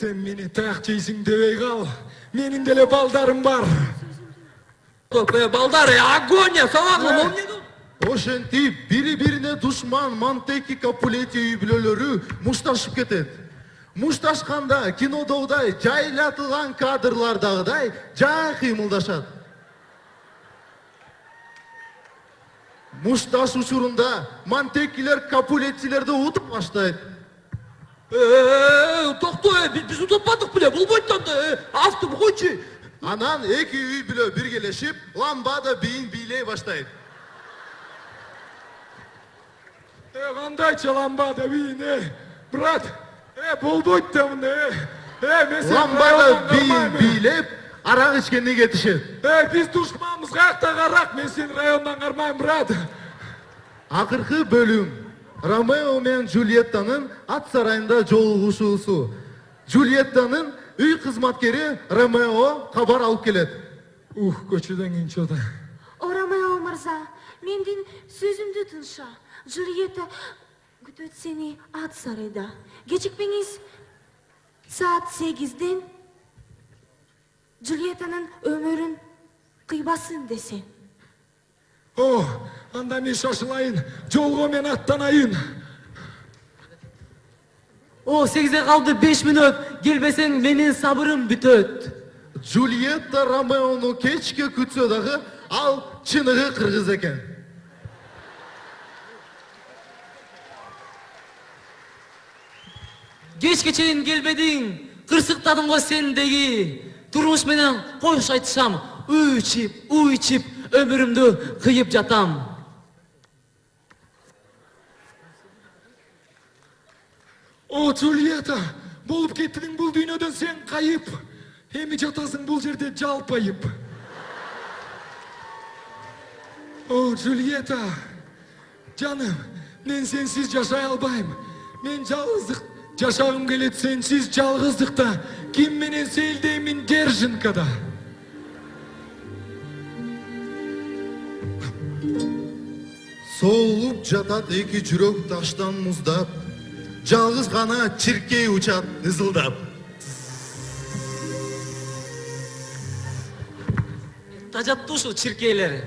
Sen meni taq jeysiң debey kal. Menin деле балдарым бар. Балдар, агония, сабаглы молнияду. Ошентип бири-бирине душман Монтеки Капулети үй бүлөлөрү мушташып кетет. Мушташканда кинодогудай жайлатылган кадрлардагыдай жай кыймылдашат. Мушташ учурунда Монтекилер Капулетилерди утуп баштайт. Токтой, биз утуппадык беле, болбойт анда. Автып койчу. Анан эки үй бүлө биргелешип, ламбада бийин бийлей баштайт. Кандайча ламбада бийин, брат? Болбойт да мында. Мен сени Ламбада бийин бийлеп, арак ичкенди кетишет. Биз душманбыз, каякта карак? Мен сени райондан кармайм, брат. Акыркы бөлүм Ромео менен Джульеттанын ат сарайында жолугушуусу. Джульеттанын үй кызматкери Ромео кабар алып келет. Көчөдөн кийин чода. Ромео мырза, мендин сөзүмдү тынша. Джульетта күтөт сени ат сарайда. Кечикпеңиз. Саат 8-ден Джульеттанын өмүрүн кыйбасын десе. Анда мен шашылайын, жолго мен аттанайын. 8'e kaldı 5 minut. Gelbesen benim sabırım bütöt. Джульетта Ромеону кечке күтсө дагы ал чыныгы кыргыз экен. Geçke çeyin gelmedin. Kırsıktadın o sendegi. Turmuş menen koş aytışam. Uy içip ömürümdü kıyıp jatam. Джульетта, болуп кеттиң бул дүйнөдөн сен кайып. Эми жатасың бул жерде жалпайып. Джульетта, жаным, мен сенсиз жашай албайм. Мен жалгыздык жашагым келет сенсиз жалгыздыкта. Ким менен сейилдеймин Держинкада. Соолуп жатат эки жүрөк таштан муздап. Жалгыз гана чиркей учат ызылдап. Тажаттı şu çirkeyleri.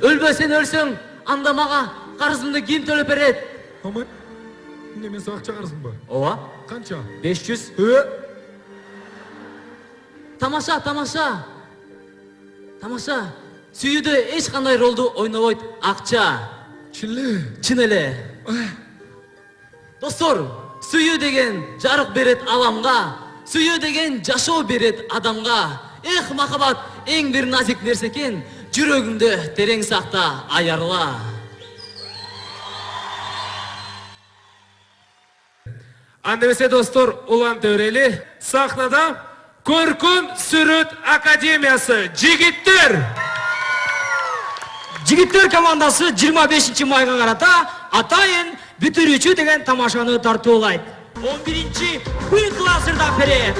Ölbö sen ölsün. Anda mağa karızımda kim төлөп берет? Аман, мен сага акча карызмын ба? Ова. Канча? 500. Тамаша. Сүйүдө эч кандай ролду ойнобойт акча. Чын эле. Достор, сүйүү деген жарык берет аламга, сүйүү деген жашоо берет адамга. Махабат эң бир назик нерсе экен, жүрөгүңдө терең сакта аярла. Андемесе достор, улан төрели сахнада Көркүм Сүрөт Академиясы жигиттер. Жигиттер командасы 25 майга карата атайын бүтүрүүчү деген тамашаны тартуулайт. 11-ci Б классында берет.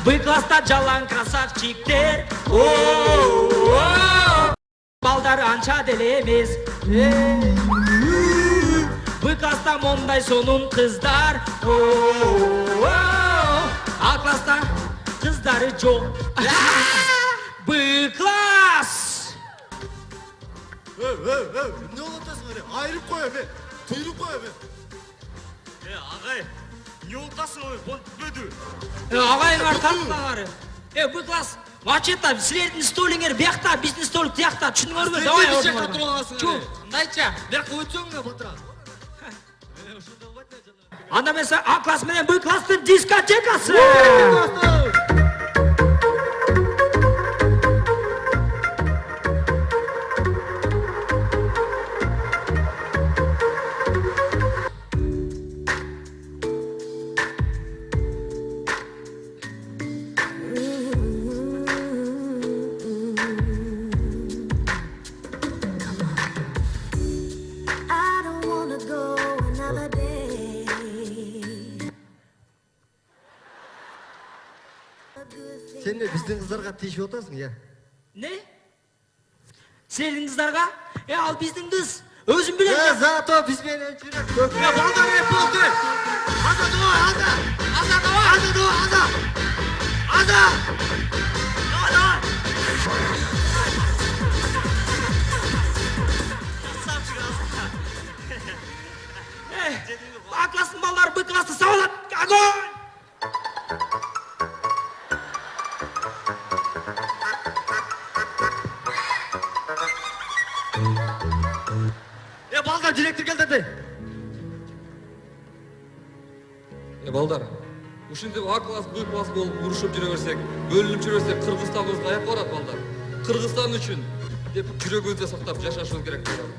Б класста жалаң красавчиктер. Балдар анча деле эмес. Б класста мондай сонун кыздар. А класста кыздары жок. Б класс. Не олатасың эле? Айырып кой эме. Туйруп кой эме. Агай, не олтасың ой, бөдү. Агайыңар тартыңар. Б класс. Мачета, силердин столиңер биякта, биздин столик тиякта. Түшүнүңөрбү? Давай ордуңарга. Чу, мындайча. Бияка өтсөңөр батыра. Анда mesela A класс менен Б класстын дискотекасы. Sen de bizden kızlarga tişip otasın ya. Ne? Силердин кыздарга Ал биздин кыз. Өзүң билесиң. Зато биз менен жүрөк көп. Балдар эпилди. Ада давай, ада. Ада давай. Ада давай, ада. Ада. Давай. А класстын балдары Б классты сабалат. Огонь! Балдар директор келди. Балдар, ушинтип А класс, Б класс болуп урушуп жүрө берсек, бөлүнүп жүрө берсек, Кыргызстаныбыз каяка барат, балдар? Кыргызстан үчүн деп жүрөгүбүздө сактап жашашыбыз керек, балдар.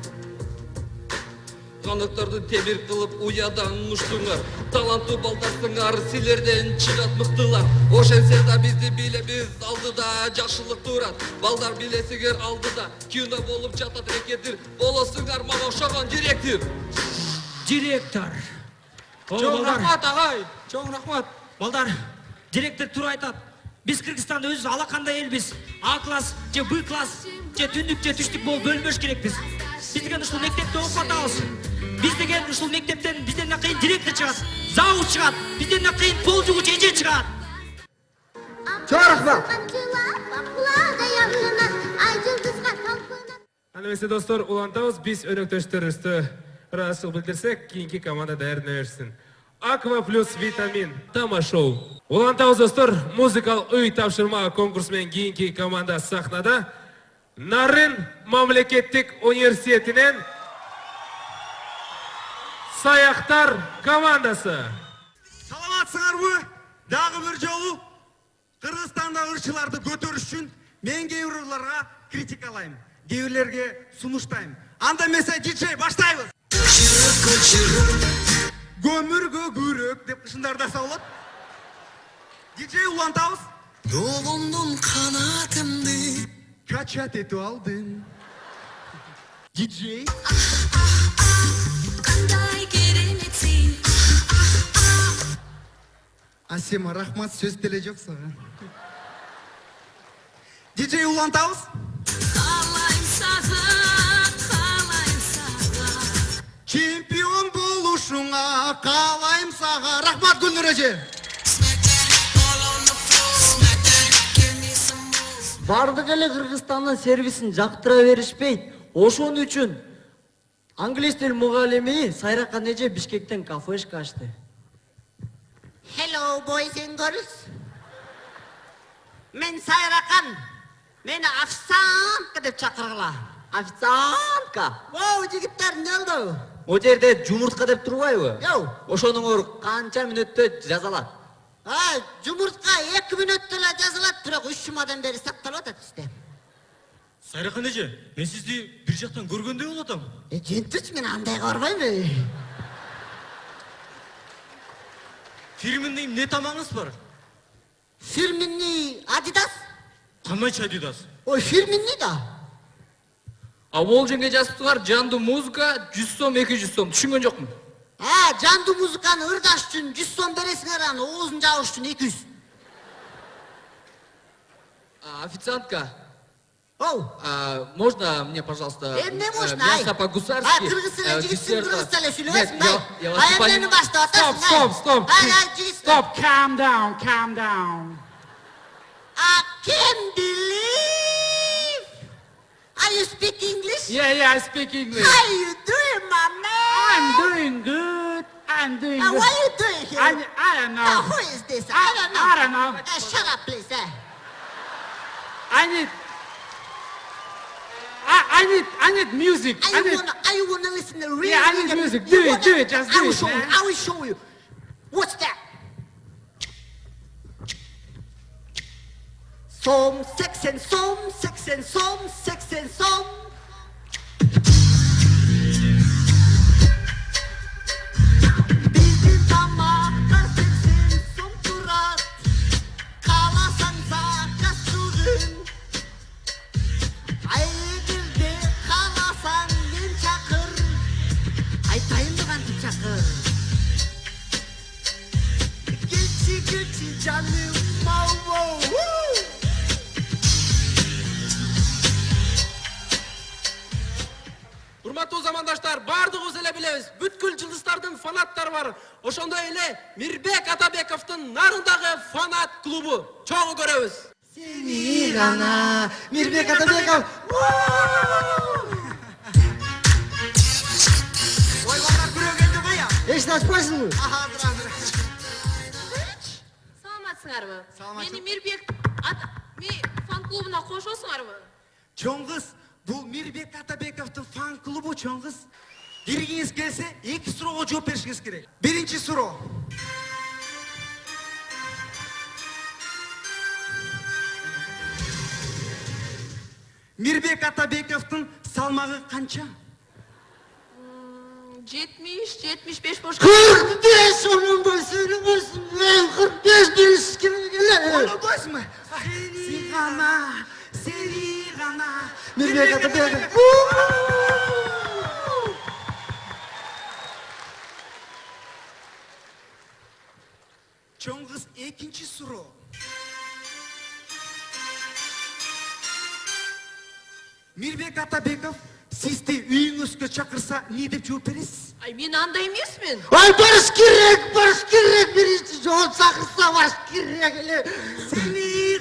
Канаттарды темир кылып уядан уштуңар, таланттуу балдарсыңар, силерден чыгат мыктылар. Ошентсе да бизди билебиз, алдыда жакшылык турат. Балдар билесиңер, алдыда кино болуп жатат рекетир, болосуңар мага ошогон директор. Директор. Чоң рахмат агай. Чоң рахмат. Балдар, директор туура айтат. Биз Кыргызстанда өзүбүз алакандай элбиз. А класс же Б класс же түндүк же түштүк болуп бөлүнбөш керекпиз. Биз деген ушул мектепте окуп атабыз. Биз деген ушул мектептен бизден кийин директор чыгат, завуч чыгат, бизден кийин пол жугуч эже чыгат. Чоң рахмат. Аны эмесе достор, улантабыз, биз өнөктөштөрүбүздү ыраазычылык билдирсек, кийинки команда даярдана берсин. Аква плюс витамин Тама шоу. Улантабыз достор, музыкалык үй тапшырма конкурс менен кийинки команда сахнада. Нарын мамлекеттик университетинен Саяктар командасы. Саламатсыңарбы? Дагы бир жолу Кыргызстанда ырчыларды көтөрүш үчүн мен кээ бирлерге критикалайм, кээ бирлерге сунуштайм. Анда эмесе диджей баштайбыз. Көмүргө күрөк деп кышындарда салат. Диджей улантабыз. Жолумдун канатымды Качат этип алдым. Диджей. кандай кереметсиң. Асема, рахмат, сөз деле жок сага. Диджей улантабыз. Каалайм сага, каалайм сага. Чемпион болушуңа каалайм сага. Рахмат, Гүлнур эже. Бардык эле Кыргызстандын сервисин жактыра беришпейт. Ошон үчүн англис тил мугалими Сайракан эже Бишкектен кафешка ачты. Hello boys and girls. Мен Сайракан. Мени официантка деп чакыргыла. Официантка. Воу, жигиттер, эмне болду? О жерде жумуртка деп турбайбы? Йоу. Ошонуңор канча мүнөттө жазалат? Жумуртка 2 мүнөттө эле жазылат, бирок 3 жумадан бери сакталып атат бизде. Сайракан эже, мен сизди бир жактан көргөндөй болуп атам. Жентич, мен андай көрбөйм. Фирменный эмне тамагыңыз бар? Фирменный Adidas. Кандайча Adidas? Ой, фирменный да. А ол жерге жазыптыңар жанды музыка 100 сом, 200 сом. Түшүнгөн жокмун. Жанды музыканы ырдаш үчүн 100 сом бересиңер, аны оозун жабыш үчүн 200. Официантка, Оу. можно мне, пожалуйста, Эмне можно? мясо по-гусарски? Кыргыз эле жигитсиң, десерт. кыргыз эле Нет, сүйлөбөсүң. я вас не Эмнени баштап атасың? Стоп. Жигит. Stop, calm down. I can't believe. Are you speak English? Yeah, I speak English. How you doing, my man? I'm doing good. What are you doing here? I don't know. Who is this? I don't know. Shut up, please. I need music. I wanna listen to real Yeah, I need music. Do it, just do it, man. I will show you. What's that? Some sex and some, sex and some, sex and some. Bizim damakta seksin son turat. Kalasan zakasılın. Ayıdırdı kalasan men çakır. Aytayın dıgan çakır. Gülçü canım mau. замандаштар, бардыгыбыз эле билебиз, бүткүл жылдыздардын фанаттары бар. Ошондой эле Мирбек Атабековдун нарындагы фанат клубу. Чоң көрөбүз. Сени гана, Мирбек Атабеков. Ой, балдар көрөгөндү кая? Эч начпайсыңбы? Саламатсыңарбы? Мени Мирбек фан клубуна кошосуңарбы? Чоң кыз, бул Мирбек Атабековдун фан клубу чоң кыз. Киргиңиз келсе, 2 суроого жооп беришиңиз керек. Биринчи суроо. Мирбек Атабековдун салмагы канча? 70-75 бош. 45 onun söylemiyorsun. Ben 45 birisi kime gelir? Onu basma. Seni gana. Mürgek Atabekov. Чоң кыз, экинчи суроо. Мирбек Атабеков сизди үйүңүзгө чакырса, эмне деп жооп бересиз? Ай, мен андай эмесмин. Ay barış kirek. Birisi çoğun sakırsa barış kirek. Seni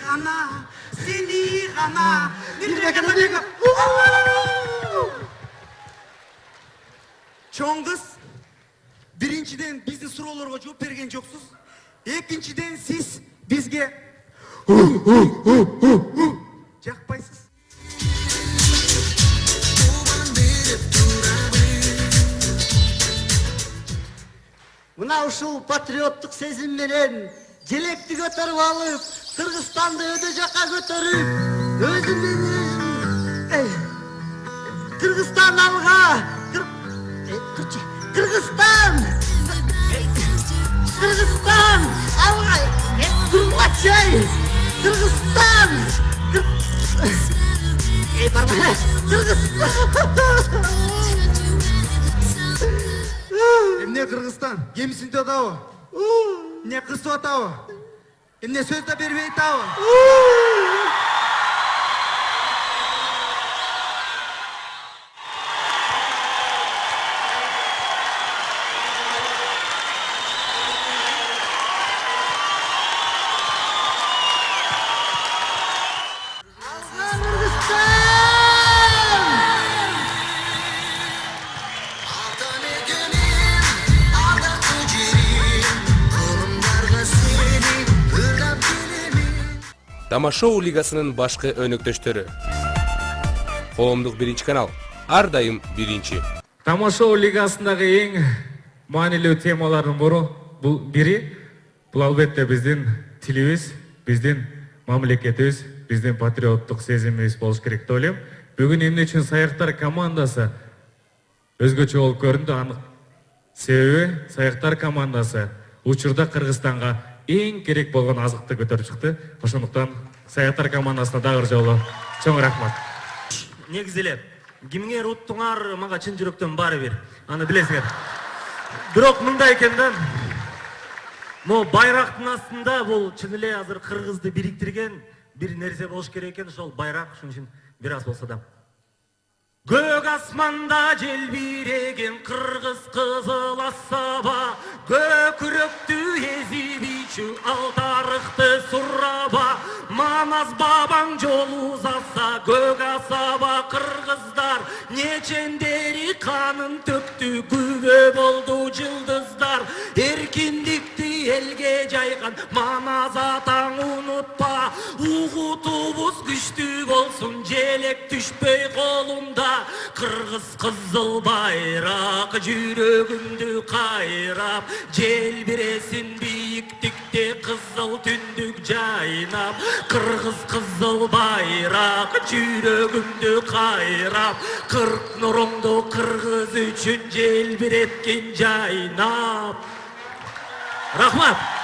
gana. Мирбек Атабеков. Чоң кыз, биринчиден биздин суроолорго жооп берген жоксуз. Экинчиден сиз бизге жакпайсыз. Mına uşul patriotluk sezimlenen jelekti götürüp alıp Kırgızstan'da öde jaka götürüp Kırgızstan alga Kırgızstan alga Kırgızstan Kırgızstan Эмне Кыргызстан? Кемсинтип атабы? Эмне кырсып атабы? Эмне сөз да бербей атабы? Тамашоу лигасынын башкы өнөктөштөрү. Коомдук биринчи канал ар дайым биринчи. Тамашоу лигасындагы эң маанилүү темалардын бири бул албетте биздин тилибиз, биздин мамлекетибиз, биздин патриоттук сезимибиз болуш керек деп ойлойм. Бүгүн эмне үчүн Саяктар командасы өзгөчө болуп көрүндү? Анык себеби Саяктар командасы учурда Кыргызстанга эң керек болгон азыкты көтөрүп чыкты. Ошондуктан Саяктар командасына дагы бир жолу чоң рахмат. Негизи эле кимиңер уттуңар мага чын жүрөктөн баары бир. Аны билесиңер. Бирок мындай экен да. Мо байрактын астында бул чын эле азыр Кыргызды бириктирген бир нерсе болуш керек экен, ошол байрак. Ошон үчүн бир аз болсо да. Көк асманда желбиреген кыргыз кызыл асаба, көкүрөктү эзип ичүү ал тарыхты сураба, манас бабаң жол узаса көк асаба кыргыздар, нечендери канын төктү күбө болду жылдыздар, эркиндикти элге жайган манас атаң унутпа, угутубуз күчтүү болсун желек түшпөй колунда. Кыргыз кызыл байрак жүрөгүмдү кайрап, желбиресин бийиктикте кызыл түндүк жайнап. Кыргыз кызыл байрак жүрөгүмдү кайрап, кырк нуруңду кыргыз үчүн желбиреткин жайнап. Рахмат.